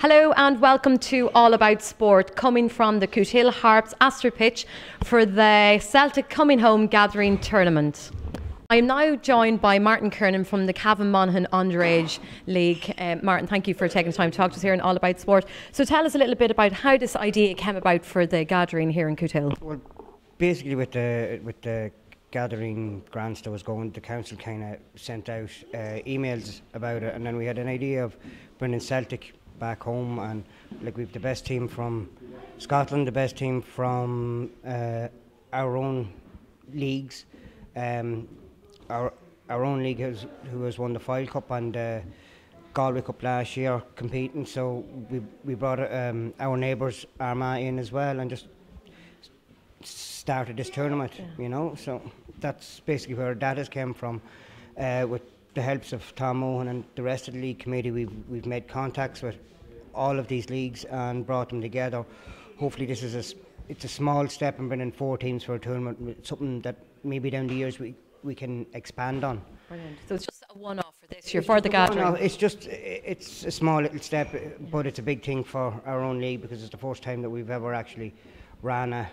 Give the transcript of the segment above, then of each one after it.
Hello and welcome to All About Sport, coming from the Cootehill Harps Astor pitch for the Celtic Coming Home Gathering Tournament. I am now joined by Martin Kernan from the Cavan Monaghan Underage League. Martin, thank you for taking the time to talk to us here on All About Sport. So tell us a little bit about how this idea came about for the gathering here in Cootehill. Well, basically with the gathering grants that was going, the council kind of sent out emails about it, and then we had an idea of bringing Celtic back home, and like we've the best team from Scotland, the best team from our own leagues, our own league who has won the FAI Cup and Galway Cup last year competing. So we brought our neighbours Armagh in as well and just started this tournament, you know. So that's basically where that has came from. With the helps of Tom Mohan and the rest of the league committee, we've made contacts with all of these leagues and brought them together. Hopefully this is it's a small step in bringing 4 teams for a tournament, something that maybe down the years we can expand on. Brilliant. So it's just a one-off for this year, for the gathering? It's a small little step, but it's a big thing for our own league because it's the first time that we've ever actually ran a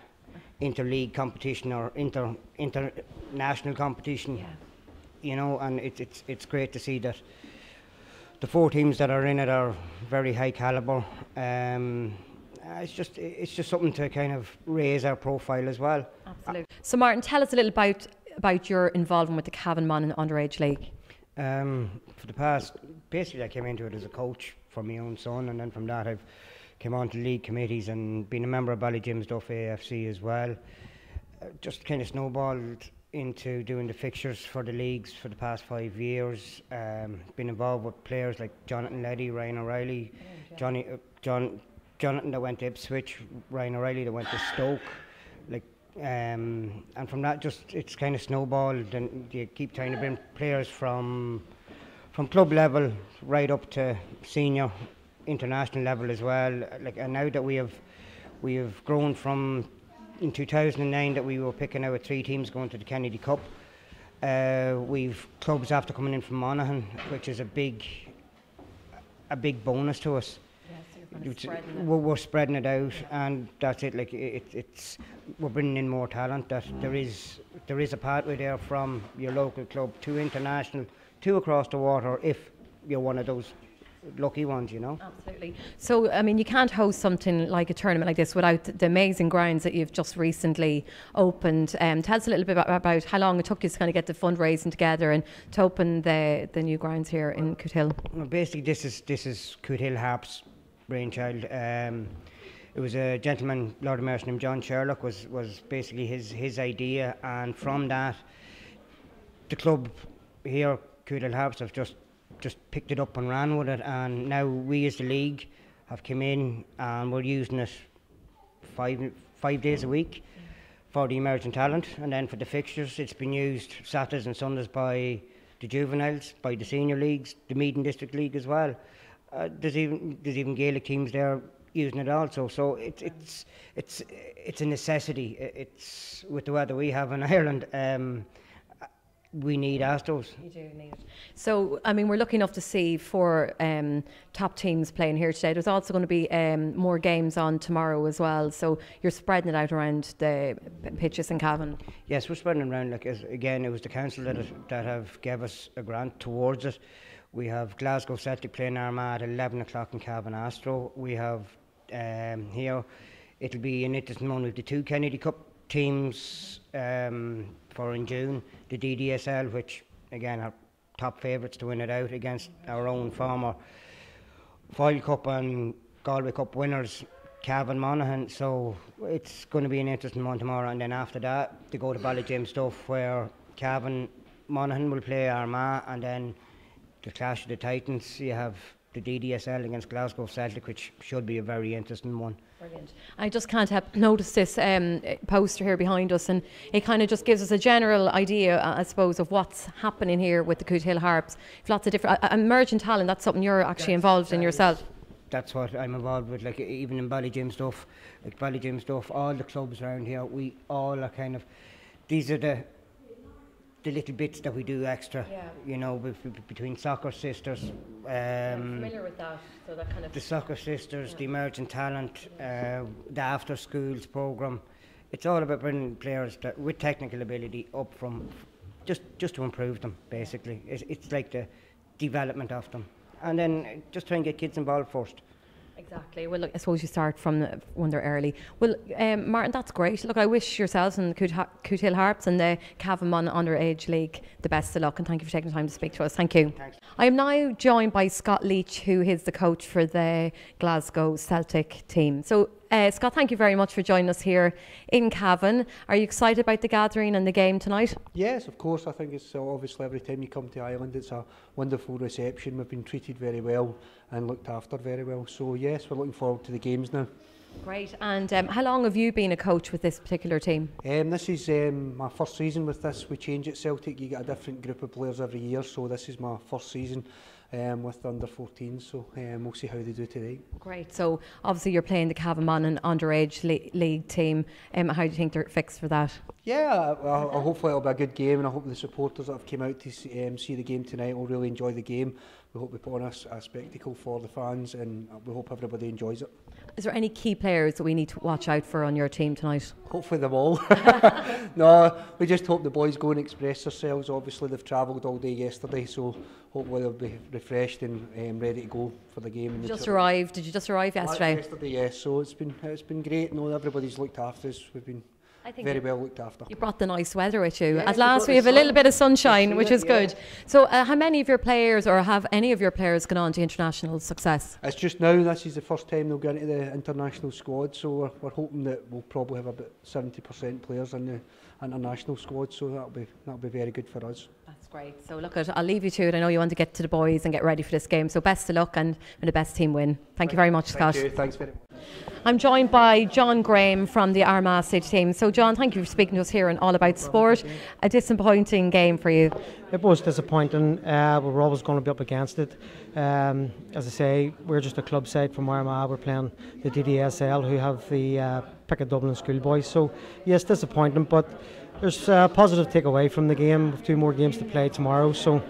inter-league competition or international competition. Yeah. You know, and it's great to see that the 4 teams that are in it are very high calibre. It's just something to kind of raise our profile as well. Absolutely. So Martin, tell us a little about your involvement with the Cavan Monaghan Underage League. For the past, basically I came into it as a coach for my own son, and then from that I've came on to league committees and been a member of Ballygymstuff AFC as well. Just kind of snowballed into doing the fixtures for the leagues for the past 5 years. Been involved with players like Jonathan Leddy, Ryan O'Reilly, Jonathan that went to Ipswich, Ryan O'Reilly that went to Stoke. And from that, just it's kind of snowballed, and you keep trying to bring players from club level right up to senior international level as well. And now that we have grown from in 2009 that we were picking out 3 teams going to the Kennedy Cup. We've clubs after coming in from Monaghan, which is a big bonus to us. We're spreading it out, and that's it. We're bringing in more talent. That there is a pathway there from your local club to international, to across the water if you're one of those lucky ones, you know. Absolutely. So I mean, you can't host something like a tournament like this without the amazing grounds that you've just recently opened. Tell us a little bit about how long it took you to kind of get the fundraising together and to open the new grounds here in Cootehill. Well, basically this is Cootehill Harps brainchild. It was a gentleman, Lord of Mercy, named John Sherlock was basically his idea, and from that the club here, Cootehill Harps, have just picked it up and ran with it, and now we as the league have come in and we're using it 5 days a week for the emerging talent, and then for the fixtures it's been used Saturdays and Sundays by the juveniles, by the senior leagues, the Meath District League as well. There's even Gaelic teams there using it also. So it's a necessity. It's with the weather we have in Ireland. We need Astros. You do need it. So, I mean, we're lucky enough to see 4 top teams playing here today. There's also going to be more games on tomorrow as well. So you're spreading it out around the pitches in Cavan. Yes, we're spreading it around. Again, it was the council that have gave us a grant towards it. We have Glasgow Celtic playing Armagh at 11 o'clock in Cavan Astro. We have here, it'll be an interesting one with the 2 Kennedy Cup teams for in June. The DDSL, which again are top favourites to win it out against our own former FAI Cup and Galway Cup winners, Cavan Monaghan. So it's going to be an interesting one tomorrow, and then after that they go to Ballygymstuff where Cavan Monaghan will play Armagh, and then the clash of the Titans, you have the DDSL against Glasgow Celtic, which should be a very interesting one. Brilliant. I just can't help notice this poster here behind us, and it kind of just gives us a general idea, I suppose, of what's happening here with the Cootehill Harps. Lots of different emerging talent. That's something you're actually involved in yourself. That's what I'm involved with. Like even in Ballygymstuff, all the clubs around here, we all are kind of. These are the little bits that we do extra, you know, between soccer sisters. I'm familiar with that, so that kind of... The soccer sisters, the emerging talent, the after schools programme. It's all about bringing players that with technical ability up from, just to improve them, basically. It's like the development of them. And then just try and get kids involved first. Exactly. Well, look, I suppose you start from when they're early. Well, Martin, that's great. Look, I wish yourselves and the Cootehill Harps and the Cavan Underage League the best of luck, and thank you for taking the time to speak to us. Thank you. Thanks. I am now joined by Scott Leach, who is the coach for the Glasgow Celtic team. So, Scott, thank you very much for joining us here in Cavan. Are you excited about the gathering and the game tonight? Yes, of course. I think it's obviously every time you come to Ireland, it's a wonderful reception. We've been treated very well and looked after very well. So yes, we're looking forward to the games now. Great. And how long have you been a coach with this particular team? This is my first season with this. We change at Celtic. You get a different group of players every year. So this is my first season with the under 14. So we'll see how they do today. Great. So obviously you're playing the Cavan and Underage League team. How do you think they're fixed for that? Yeah, hopefully it'll be a good game, and I hope the supporters that have come out to see the game tonight will really enjoy the game. We hope we put on a spectacle for the fans, and we hope everybody enjoys it. Is there any key players that we need to watch out for on your team tonight? Hopefully them all. No, we just hope the boys go and express themselves. Obviously they've travelled all day yesterday, so hopefully they'll be refreshed and ready to go for the game. Did you just arrive yesterday? Yesterday, yes. So it's been great. No, everybody's looked after us. We've been very well looked after. You brought the nice weather with you. Yes, at last we have a little bit of sunshine, which is good. So how many of your players, or have any of your players gone on to international success? It's just now, this is the first time they'll go into the international squad, so we're hoping that we'll probably have about 70% players in the international squad, so that'll be very good for us. That's great. So look, I'll leave you to it. I know you want to get to the boys and get ready for this game, so best of luck and may the best team win. Thank you very much, Scott. Thank you. Thanks very much. I'm joined by John Graham from the Armagh City team. So John, thank you for speaking to us here on All About Sport. A disappointing game for you. It was disappointing. We're always going to be up against it. As I say, we're just a club side from Armagh. We're playing the DDSL, who have the Pick of Dublin schoolboys. So yes, disappointing, but there's a positive takeaway from the game. We've 2 more games to play tomorrow, so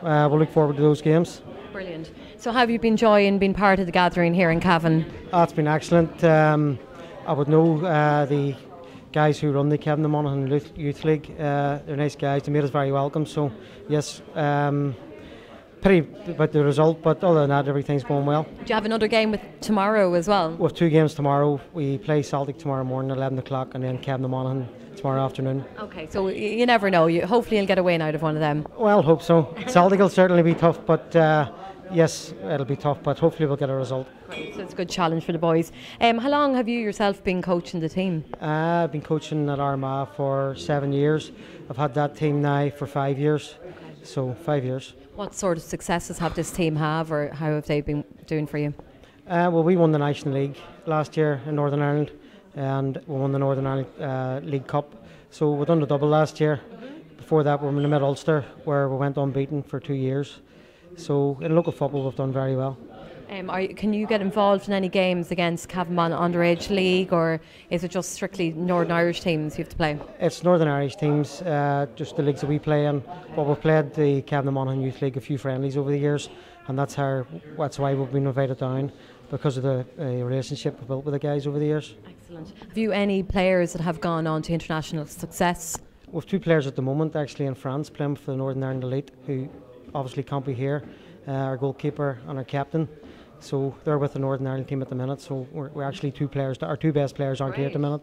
we'll look forward to those games. Brilliant. So how have you been enjoying being part of the gathering here in Cavan? It's been excellent. I would know the guys who run the Cavan Monaghan Youth League. They're nice guys. They made us very welcome. So yes, pretty about the result, but other than that, everything's going well. Do you have another game with tomorrow as well? We have 2 games tomorrow. We play Celtic tomorrow morning, 11 o'clock, and then Cavan Monaghan tomorrow afternoon. Okay, so you never know. Hopefully you'll get a win out of one of them. Well, hope so. Celtic will certainly be tough, but yes, it'll be tough, but hopefully we'll get a result. Great, so it's a good challenge for the boys. How long have you yourself been coaching the team? I've been coaching at Armagh for 7 years. I've had that team now for 5 years, so 5 years. What sort of successes have this team have, or how have they been doing for you? Well, we won the National League last year in Northern Ireland, and we won the Northern Ireland League Cup. So we've done the double last year. Before that, we were in the Mid-Ulster, where we went unbeaten for 2 years. So in local football, we've done very well. Can you get involved in any games against Cavan Underage League, or is it just strictly Northern Irish teams you have to play? It's Northern Irish teams, just the leagues that we play in. But we've played the Cavan Monaghan Youth League a few friendlies over the years, and that's why we've been invited down, because of the relationship we've built with the guys over the years. Excellent. Have you any players that have gone on to international success? We have 2 players at the moment actually in France playing for the Northern Ireland Elite, who obviously can't be here, our goalkeeper and our captain. So they're with the Northern Ireland team at the minute, so we're actually 2 players. Our 2 best players aren't here at the minute.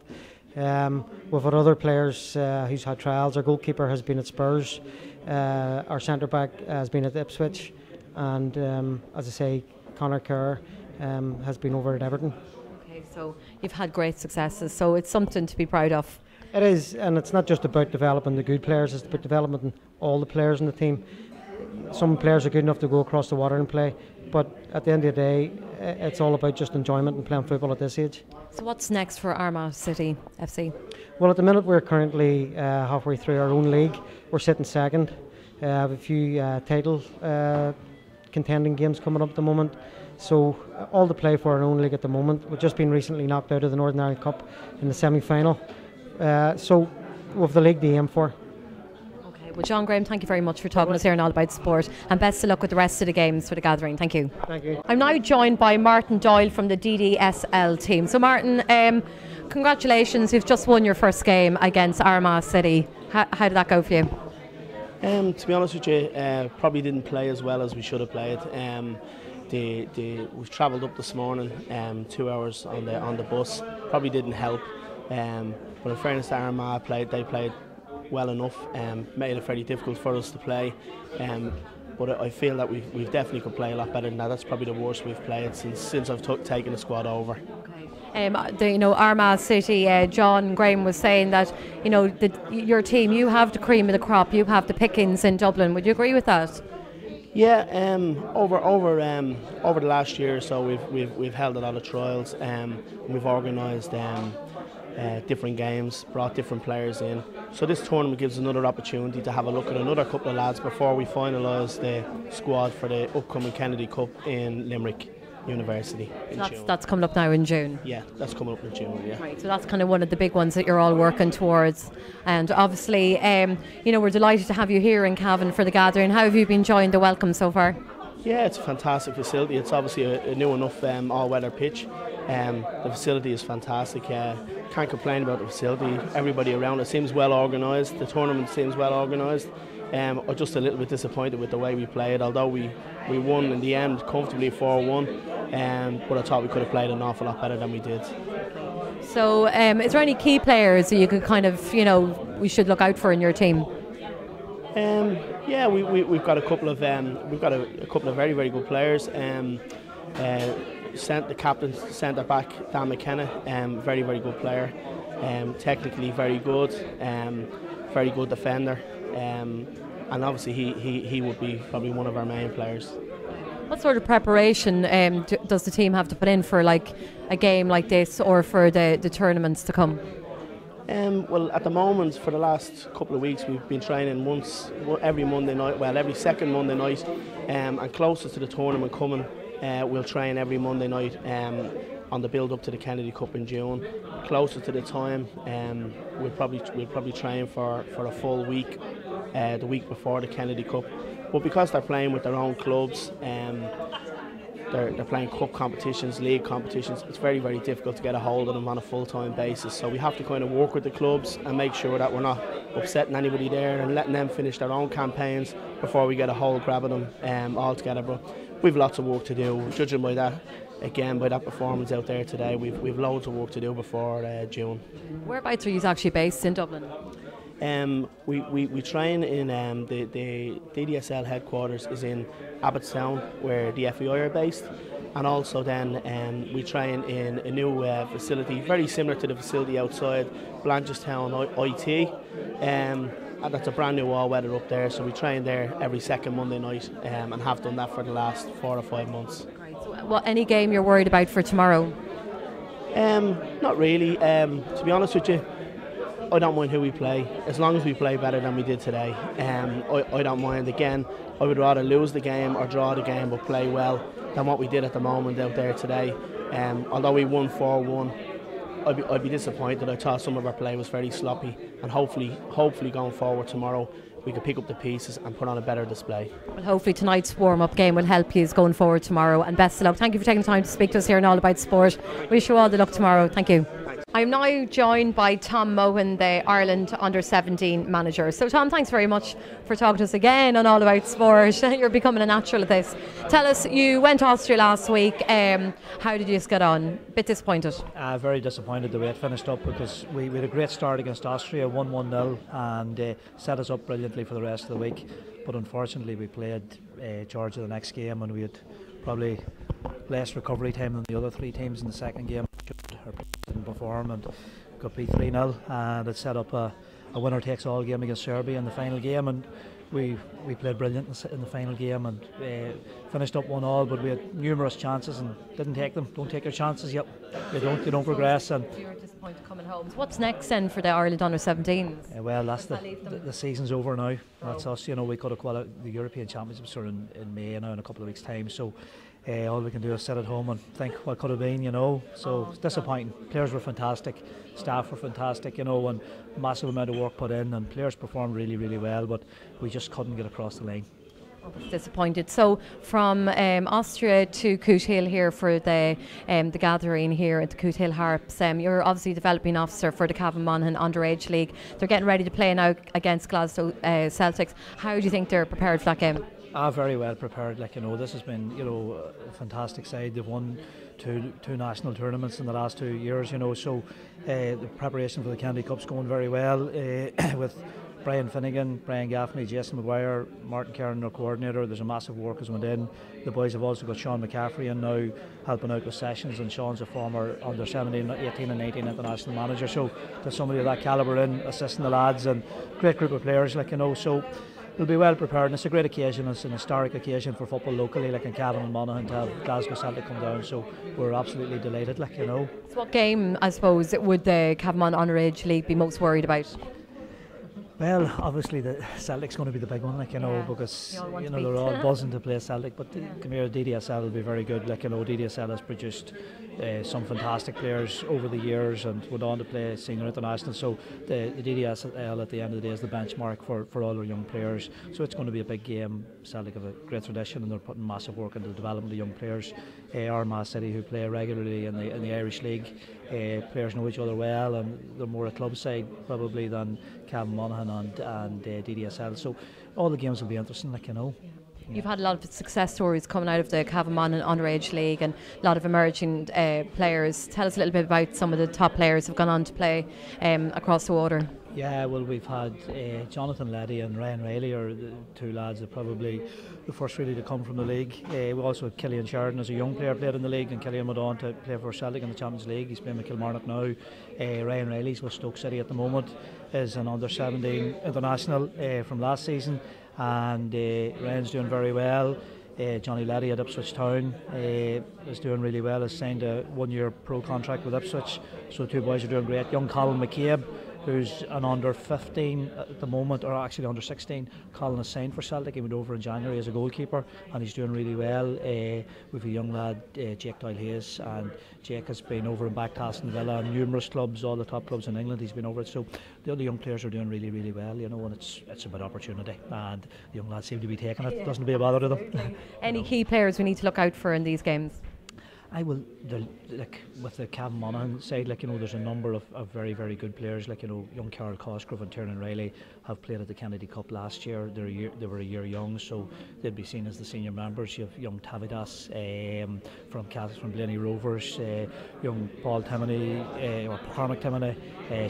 We've had other players who's had trials. Our goalkeeper has been at Spurs, our centre back has been at Ipswich, and as I say, Conor Kerr has been over at Everton. Okay, so you've had great successes, so it's something to be proud of. It is, and it's not just about developing the good players, it's about developing all the players in the team. Some players are good enough to go across the water and play, but at the end of the day, it's all about just enjoyment and playing football at this age. So what's next for Armagh City FC? Well, at the minute we're currently halfway through our own league. We're sitting second. We have a few title contending games coming up at the moment. So all to play for our own league at the moment. We've just been recently knocked out of the Northern Ireland Cup in the semi-final. So we have the league to aim for. Well, John Graham, thank you very much for talking to us here on All About Sport, and best of luck with the rest of the games for the gathering. Thank you. Thank you. I'm now joined by Martin Doyle from the DDSL team. So Martin, congratulations, you've just won your first game against Armagh City. How did that go for you? To be honest with you, probably didn't play as well as we should have played. We've travelled up this morning, 2 hours on the bus. Probably didn't help. But in fairness to Armagh, they played well enough. Made it very difficult for us to play. But I feel that we've definitely could play a lot better than that. That's probably the worst we've played since I've taken the squad over. Armagh City, John Graham was saying that your team, you have the cream of the crop, you have the pickings in Dublin. Would you agree with that? Yeah, over the last year or so, we've held a lot of trials. We've organised different games, brought different players in. So this tournament gives another opportunity to have a look at another couple of lads before we finalise the squad for the upcoming Kennedy Cup in Limerick University in June. That's coming up now in June. Yeah, that's coming up in June. Yeah. Right, so that's kind of one of the big ones that you're all working towards. And obviously, we're delighted to have you here in Cavan for the gathering. How have you been enjoying the welcome so far? Yeah, it's a fantastic facility. It's obviously a new enough all-weather pitch. The facility is fantastic. Can't complain about the facility. Everybody around it seems well organised. The tournament seems well organised. I'm just a little bit disappointed with the way we played, although we won in the end comfortably 4-1, but I thought we could have played an awful lot better than we did. So is there any key players that you could kind of, we should look out for in your team? Yeah, we've got a couple of very, very good players. The captain, centre back Dan McKenna, very, very good player. Technically very good defender. And obviously he would be probably one of our main players. What sort of preparation does the team have to put in for like a game like this, or for the tournaments to come? Well, at the moment, for the last couple of weeks, we've been training every Monday night. Well, every second Monday night, and closest to the tournament coming, we'll train every Monday night on the build up to the Kennedy Cup in June. Closer to the time, we'll probably train for a full week, the week before the Kennedy Cup. But because they're playing with their own clubs, they're playing cup competitions, league competitions, it's very, very difficult to get a hold of them on a full-time basis. So we have to kind of work with the clubs and make sure that we're not upsetting anybody there and letting them finish their own campaigns before we get a hold grab of them all together. But we've lots of work to do. Judging by that, again, by that performance out there today, we've loads of work to do before June. Whereabouts are you actually based in Dublin? We train in the DDSL headquarters is in Abbottstown, where the FAI are based, and also then we train in a new facility very similar to the facility outside Blanchardstown IT, and that's a brand new all-weather up there. So we train there every second Monday night, and have done that for the last 4 or 5 months. Great. So, any game you're worried about for tomorrow? Not really. To be honest with you, I don't mind who we play, as long as we play better than we did today. I don't mind. Again, I would rather lose the game or draw the game but play well than what we did at the moment out there today. Although we won 4-1, I'd be disappointed. I thought some of our play was very sloppy, and hopefully going forward tomorrow we could pick up the pieces and put on a better display. Well, hopefully tonight's warm-up game will help you going forward tomorrow, and best of luck. Thank you for taking the time to speak to us here on All About Sport. Wish you all the luck tomorrow. Thank you. I'm now joined by Tom Mohan, the Ireland Under-17 manager. So Tom, thanks very much for talking to us again on All About Sport. You're becoming a natural at this. Tell us, you went to Austria last week. How did you just get on? Bit disappointed? Very disappointed the way it finished up, because we had a great start against Austria, 1-1-0, and set us up brilliantly for the rest of the week. But unfortunately we played Georgia the next game, and we had probably less recovery time than the other three teams in the second game. Our players didn't perform and got beat 3-0, and it set up a winner takes all game against Serbia in the final game, and we played brilliant in the final game and finished up 1-1, but we had numerous chances and didn't take them. Don't take your chances. Yep, you don't progress. And you're disappointed coming home. So what's next then for the Ireland Under-17s? Well, that's the season's over now. That's us. We could have qualified. The European Championships are in May now, in a couple of weeks' time. So all we can do is sit at home and think what could have been, you know. So it's disappointing. Players were fantastic, staff were fantastic, you know, and massive amount of work put in, and players performed really, really well, but we just couldn't get across the line. Disappointed. So from Austria to Cootehill here for the gathering here at the Cootehill Harps. You're obviously developing officer for the Cavan Monaghan Underage League. They're getting ready to play now against Glasgow Celtic. How do you think they're prepared for that game? Very well prepared. Like, you know, this has been, you know, a fantastic side. They've won two national tournaments in the last 2 years, you know, so the preparation for the Kennedy Cup's going very well with Brian Finnegan, Brian Gaffney, Jason Maguire, Martin Kerrin, our coordinator. There's a massive work has went in. The boys have also got Sean McCaffrey in now helping out with sessions, and Sean's a former under 17, 18 and 18 international manager, so there's somebody of that calibre in assisting the lads, and great group of players, like, you know, so they'll be well prepared, and it's a great occasion. It's an historic occasion for football locally, like in Cavan and Monaghan, to have Glasgow Celtic come down, so we're absolutely delighted, like, you know. So what game, I suppose, would the Cavan Monaghan Underage League be most worried about? Well, obviously the Celtic's going to be the big one, like, you know, because, you know, they're all buzzing to play Celtic, but come here, DDSL will be very good, like, you know. DDSL has produced some fantastic players over the years and went on to play senior international, so the DDSL at the end of the day is the benchmark for all our young players, so it's going to be a big game. Celtic have a great tradition and they're putting massive work into the development of young players. Armagh City, who play regularly in the Irish League, players know each other well, and they're more a club side probably than Cavan Monaghan and DDSL, so all the games will be interesting, like, you know. You've had a lot of success stories coming out of the Cavan Monaghan Underage League and a lot of emerging players. Tell us a little bit about some of the top players who've gone on to play across the water. Yeah, well, we've had Jonathan Leddy and Ryan Riley are the two lads that probably the first really to come from the league. We also had Killian Sheridan as a young player, played in the league, and Killian went on to play for Celtic in the Champions League. He's playing with Kilmarnock now. Ryan Riley's with Stoke City at the moment, is an under 17 international from last season, and Ryan's doing very well. Johnny Leddy at Ipswich Town is doing really well, has signed a 1-year pro contract with Ipswich, so the two boys are doing great. Young Colin McCabe, who's an under 15 at the moment, or actually under 16. Colin has signed for Celtic. He went over in January as a goalkeeper and he's doing really well. We've a young lad, Jake Doyle-Hayes, and Jake has been over and back to Aston Villa and numerous clubs, all the top clubs in England he's been over it. So the other young players are doing really, really well, you know, and it's about opportunity, and the young lads seem to be taking it. Doesn't be a bother to them. Any key players we need to look out for in these games? I will, like with the Cavan Monaghan side, like, you know, there's a number of very, very good players, like, you know, young Carol Cosgrove and Tiernan Riley have played at the Kennedy Cup last year. They were a year young, so they'd be seen as the senior members. You have young Tavidas from Delaney Rovers, young Paul Timoney, or Cormac Timoney,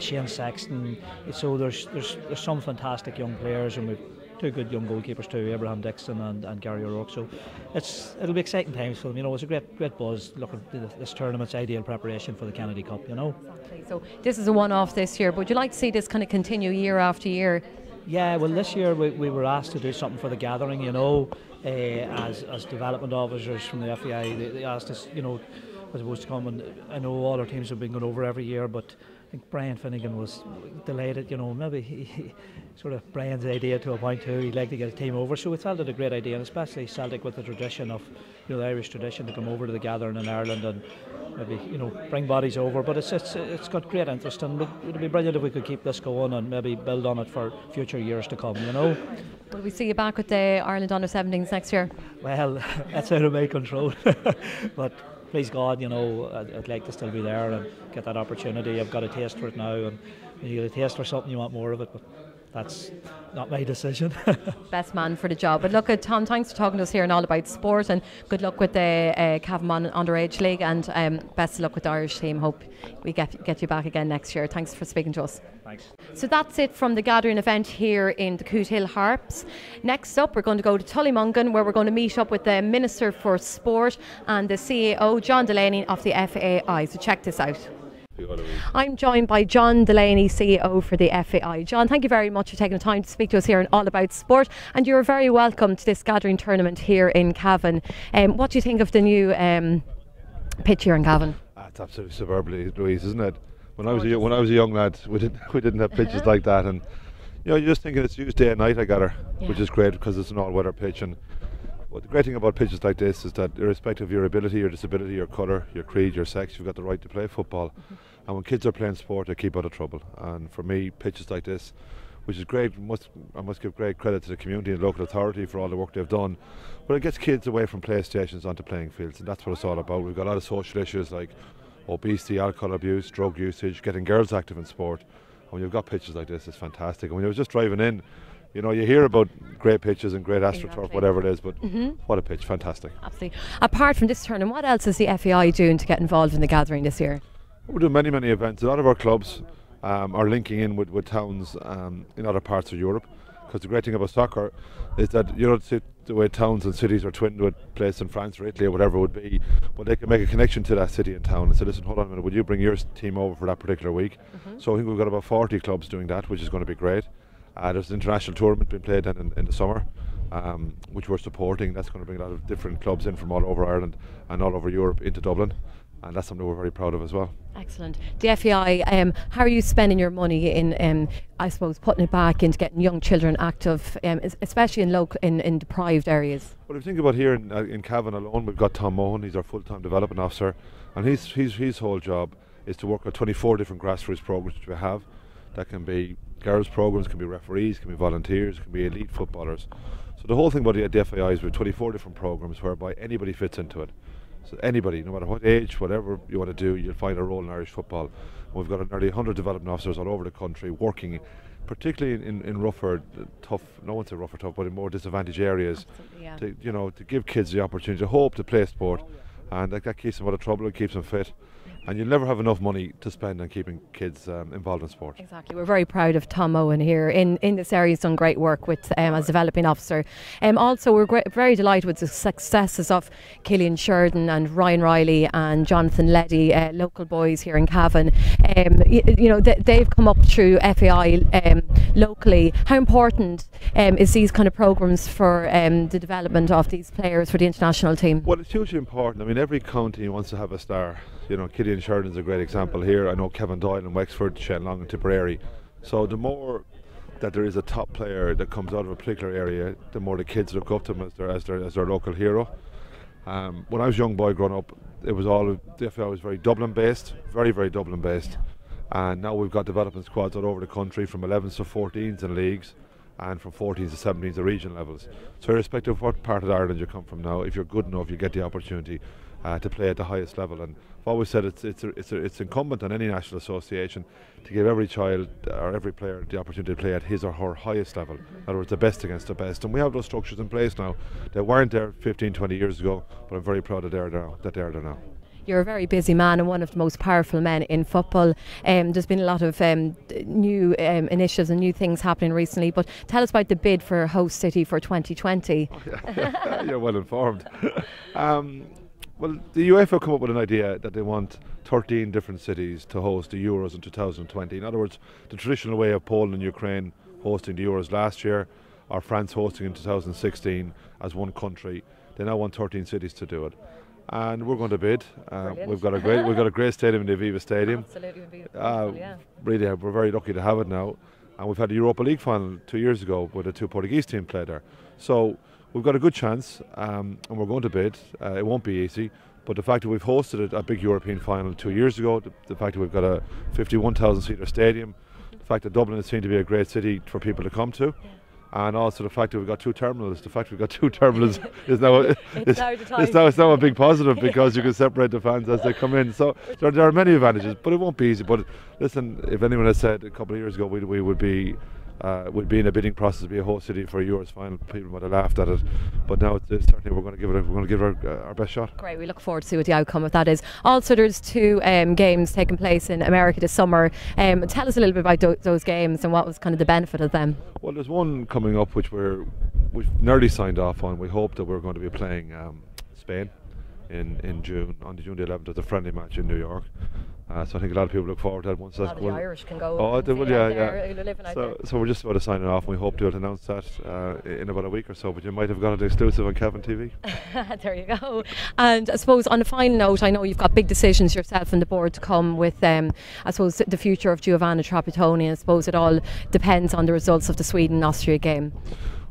Shane Sexton. So there's some fantastic young players, and we've two good young goalkeepers too, Abraham Dixon and Gary O'Rourke. So it'll be exciting times for them. You know, it's a great buzz. Look at this tournament's ideal preparation for the Kennedy Cup. You know. Exactly. So this is a one-off this year, but would you like to see this kind of continue year after year? Yeah, well, this year we were asked to do something for the gathering. You know, as development officers from the FAI, they asked us, you know, was supposed to come, and I know all our teams have been going over every year, but I think Brian Finnegan was delighted, you know, maybe he sort of Brian's idea to a point too. He'd like to get a team over, so we felt it a great idea, and especially Celtic with the tradition of, you know, the Irish tradition to come over to the gathering in Ireland and maybe, you know, bring bodies over. But it's got great interest, and it'd be brilliant if we could keep this going and maybe build on it for future years to come, you know. Will we see you back with the Ireland Under-17s next year? Well, that's out of my control, but please God, you know, I'd like to still be there and get that opportunity. I've got a taste for it now, and when you get a taste for something, you want more of it, but that's not my decision. Best man for the job. But look, Tom, thanks for talking to us here and all about sport, and good luck with the Cavan Monaghan Underage League, and best of luck with the Irish team. Hope we get you back again next year. Thanks for speaking to us. Thanks. So that's it from the gathering event here in the Cootehill Harps. Next up, we're going to go to Tullymungan, where we're going to meet up with the Minister for Sport and the C.E.O, John Delaney of the FAI. So check this out. I'm joined by John Delaney, CEO for the FAI. John, thank you very much for taking the time to speak to us here on All About Sport, and you're very welcome to this gathering tournament here in Cavan. What do you think of the new pitch here in Cavan? It's absolutely superb, Louise, isn't it? When I was a young lad, we didn't have pitches like that, and you know, you're just thinking it's used day and night. I got her, which is great because it's an all-weather pitch, and Well, the great thing about pitches like this is that irrespective of your ability, your disability, your colour, your creed, your sex, you've got the right to play football. And when kids are playing sport, they keep out of trouble. And for me, pitches like this, which is great, I must give great credit to the community and local authority for all the work they've done. But it gets kids away from playstations onto playing fields, and that's what it's all about. We've got a lot of social issues like obesity, alcohol abuse, drug usage, getting girls active in sport. And when you've got pitches like this, it's fantastic. And when you were just driving in, you know, you hear about great pitches and great AstroTurf, whatever it is, but what a pitch, fantastic. Absolutely. Apart from this tournament, what else is the FAI doing to get involved in the gathering this year? We're doing many events. A lot of our clubs are linking in with towns in other parts of Europe, because the great thing about soccer is that, you know, the way towns and cities are twinned with places in France or Italy or whatever it would be, well, they can make a connection to that city and town and say, listen, hold on a minute, would you bring your team over for that particular week? So I think we've got about 40 clubs doing that, which is going to be great. There's an international tournament being played in the summer, which we're supporting. That's going to bring a lot of different clubs in from all over Ireland and all over Europe into Dublin, and that's something we're very proud of as well. Excellent. The FAI, how are you spending your money in, I suppose, putting it back into getting young children active, especially in deprived areas? Well, if you think about here in Cavan alone, we've got Tom Mohan. He's our full-time development officer, and his whole job is to work with 24 different grassroots programs which we have. That can be girls programs, can be referees, can be volunteers, can be elite footballers. So the whole thing about the FAI is we have 24 different programs whereby anybody fits into it. So anybody, no matter what age, whatever you want to do, you'll find a role in Irish football. And we've got nearly 100 development officers all over the country working, particularly in rougher, tough, no one say rougher tough, but in more disadvantaged areas, to, you know, to give kids the opportunity to hope to play sport, and that keeps them out of trouble, it keeps them fit. And you'll never have enough money to spend on keeping kids involved in sport. Exactly. We're very proud of Tom Owen here in this area. He's done great work with as developing officer. Also, we're very delighted with the successes of Killian Sheridan and Ryan Riley and Jonathan Leddy, local boys here in Cavan. You know, they've come up through FAI locally. How important is these kind of programmes for the development of these players for the international team? Well, it's hugely important. I mean, every county wants to have a star. You know, Killian Sheridan's a great example here. I know Kevin Doyle in Wexford, Shane Long in Tipperary. So the more that there is a top player that comes out of a particular area, the more the kids look up to him as their local hero. When I was a young boy growing up, it was all, the FAI was very Dublin based, very Dublin based. And now we've got development squads all over the country, from 11s to 14s in leagues, and from 14s to 17s at region levels. So irrespective of what part of Ireland you come from now, if you're good enough, you get the opportunity to play at the highest level. And I've always said it's incumbent on any national association to give every child or every player the opportunity to play at his or her highest level. In other words, the best against the best. And we have those structures in place now. They weren't there 15, 20 years ago, but I'm very proud that they're there now. You're a very busy man and one of the most powerful men in football. There's been a lot of new initiatives and new things happening recently, but tell us about the bid for host city for 2020. You're well informed. Well, the UEFA come up with an idea that they want 13 different cities to host the Euros in 2020. In other words, the traditional way of Poland and Ukraine hosting the Euros last year, or France hosting in 2016 as one country, they now want 13 cities to do it. And we're going to bid. We've got a great stadium in the Aviva Stadium. Absolutely, yeah. Really, we're very lucky to have it now. And we've had a Europa League final 2 years ago where the two Portuguese teams played there. So we've got a good chance, and we're going to bid. It won't be easy, but the fact that we've hosted a big European final 2 years ago, the fact that we've got a 51,000-seater stadium, the fact that Dublin is seen to be a great city for people to come to, and also the fact that we've got two terminals. The fact we've got two terminals is now a big positive, because you can separate the fans as they come in. So there are many advantages, but it won't be easy. But listen, if anyone had said a couple of years ago we would be in a bidding process to be a host city for a Euros final, people might have laughed at it. But now it's certainly we're going to give it our best shot. Great, we look forward to see what the outcome of that is. Also, there's two games taking place in America this summer. Tell us a little bit about those games and what was kind of the benefit of them. Well, there's one coming up which we've nearly signed off on. We hope that we're going to be playing Spain in June, on June the 11th, at a friendly match in New York. So I think a lot of people look forward to that. Once a lot of the Irish can go. Oh, they will, yeah. So we're just about to sign it off, and we hope to announce that in about a week or so. But you might have got it exclusive on Cavan TV. There you go. And I suppose on a final note, I know you've got big decisions yourself and the board to come with. I suppose the future of Giovanna Trapattoni. I suppose it all depends on the results of the Sweden-Austria game.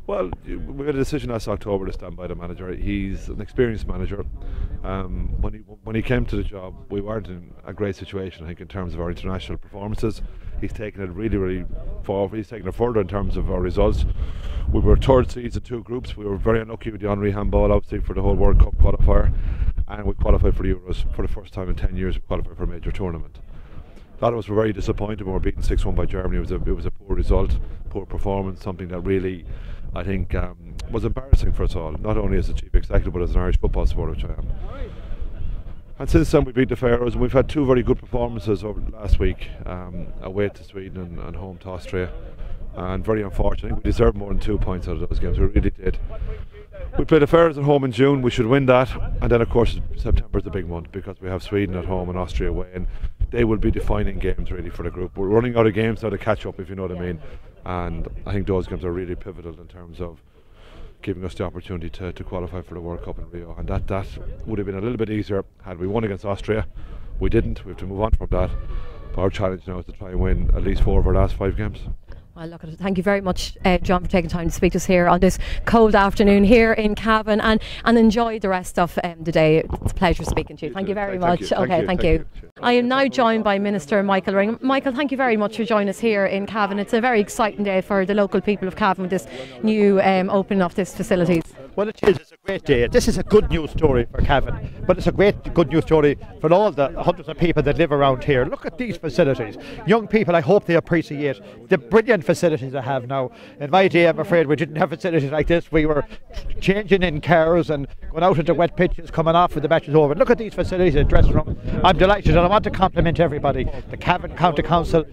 Well, we had a decision last October to stand by the manager. He's an experienced manager. When he came to the job, we weren't in a great situation, I think, in terms of our international performances. He's taken it really forward. He's taken it further in terms of our results. We were third seeds in 2 groups. We were very unlucky with the Henri handball, obviously, for the whole World Cup qualifier, and we qualified for the Euros for the first time in 10 years. We qualified for a major tournament. A lot of us were very disappointed when we were beaten 6-1 by Germany. It was a poor result, poor performance, something that really, I think, was embarrassing for us all, not only as a chief executive but as an Irish football supporter, which I am. And since then we beat the Faroes, and we've had 2 very good performances over last week, away to Sweden and home to Austria, and very unfortunate. We deserved more than 2 points out of those games, we really did. We play the Faroes at home in June, we should win that, and then of course September is the big month because we have Sweden at home and Austria away, and they will be defining games really for the group. We're running out of games now to catch up, if you know what I mean, and I think those games are really pivotal in terms of giving us the opportunity to qualify for the World Cup in Rio, and that would have been a little bit easier had we won against Austria. We didn't, we have to move on from that. But our challenge now is to try and win at least 4 of our last 5 games. Well, look, thank you very much, John, for taking time to speak to us here on this cold afternoon here in Cavan, and enjoy the rest of the day. It's a pleasure speaking to you. Thank you very much. Okay, thank you. I am now joined by Minister Michael Ring. Michael, thank you very much for joining us here in Cavan. It's a very exciting day for the local people of Cavan with this new opening of this facilities. Well, it is. It's a great day. This is a good news story for Cavan, but it's a great good news story for all the hundreds of people that live around here. Look at these facilities. Young people, I hope they appreciate the brilliant facilities I have now. In my day, I'm afraid we didn't have facilities like this. We were changing in cars and going out into wet pitches, coming off with the matches over. Look at these facilities in the dressing room. I'm delighted, and I want to compliment everybody, the Cavan County Council,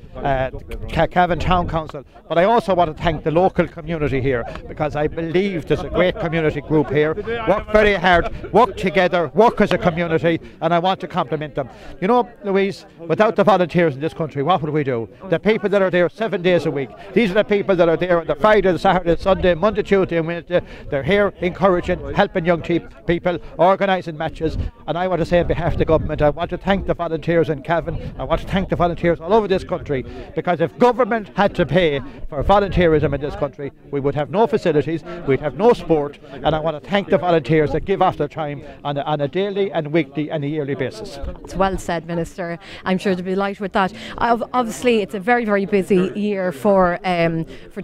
Cavan Town Council, but I also want to thank the local community here, because I believe there's a great community group here. Work very hard, work together, work as a community, and I want to compliment them. You know, Louise, without the volunteers in this country, what would we do? The people that are there 7 days a week, these are the people that are there on the Friday, the Saturday, Sunday, Monday, Tuesday and Wednesday. They're here encouraging, helping young people, organising matches, and I want to say on behalf of the government, I want to thank the volunteers in Cavan. I want to thank the volunteers all over this country, because if government had to pay for volunteerism in this country, we would have no facilities, we'd have no sport, and I want to thank the volunteers that give off their time on a daily and weekly and a yearly basis. It's well said, Minister. I'm sure to be delighted with that. Obviously, it's a very, very busy year for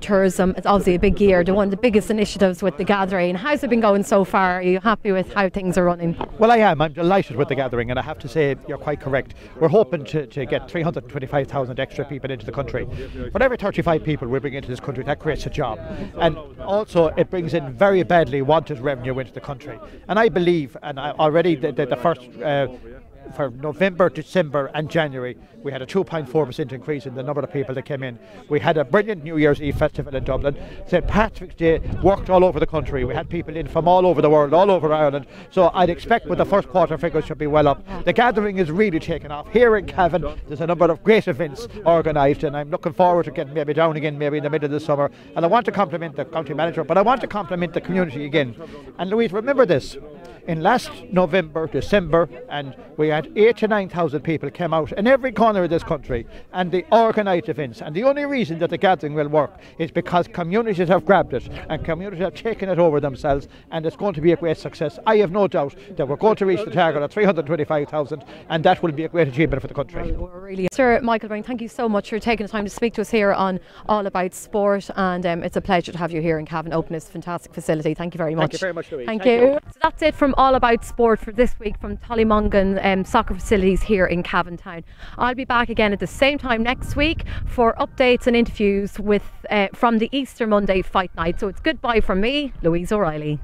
tourism. It's obviously a big year. One of the biggest initiatives with the gathering. How's it been going so far? Are you happy with how things are running? Well, I am. I'm delighted with the gathering, and I have to say you're quite correct. We're hoping to get 325,000 extra people into the country. For every 35 people we bring into this country, that creates a job, and also it brings in very badly wanted revenue into the country. And I believe, and already the first for November, December and January, we had a 2.4% increase in the number of people that came in. We had a brilliant New Year's Eve festival in Dublin. St. Patrick's Day worked all over the country. We had people in from all over the world, all over Ireland. So I'd expect with the first quarter figures should be well up. The gathering is really taken off. Here in Cavan, there's a number of great events organised, and I'm looking forward to getting maybe down again, maybe in the middle of the summer. And I want to compliment the county manager, but I want to compliment the community again. And Louise, remember this. In last November, December, and we had 8,000 to 9,000 people came out in every corner of this country, and they organised events. And the only reason that the gathering will work is because communities have grabbed it, and communities have taken it over themselves, and it's going to be a great success. I have no doubt that we're going to reach the target of 325,000, and that will be a great achievement for the country. Sir Michael Ring, thank you so much for taking the time to speak to us here on All About Sport, and it's a pleasure to have you here in Cavan, open this fantastic facility. Thank you very much. Thank you very much, Louise. Thank you. So that's it from All About Sport for this week from Tullymongan soccer facilities here in Cavan Town. I'll be back again at the same time next week for updates and interviews with from the Easter Monday fight night. So it's goodbye from me, Louise O'Reilly.